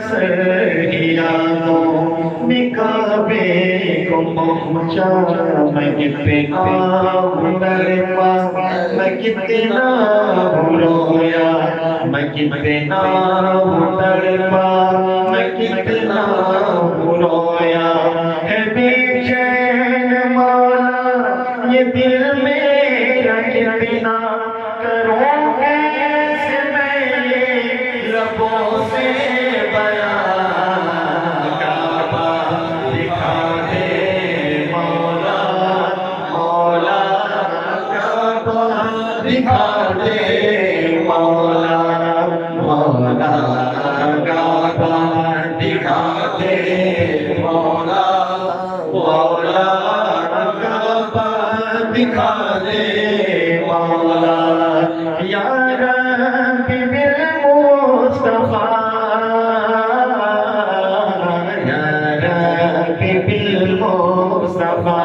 سرحیانوں نے کعبے کو پہنچا میں کتنا ہوں تڑپا میں کتنا ہوں رویا میں کتنا ہوں تڑپا میں کتنا ہوں رویا ہے بے چین مولا یہ دل میرا کتنا کروں کیسے میں یہ لبوں سے بیان کعبہ دکھا دے مولا مولا کعبہ دکھا دے مولا مولا کعبہ دکھا دے مولا مولا کعبہ دکھا دے مولا یا ربی بالمصطفیٰ یا ربی بالمصطفیٰ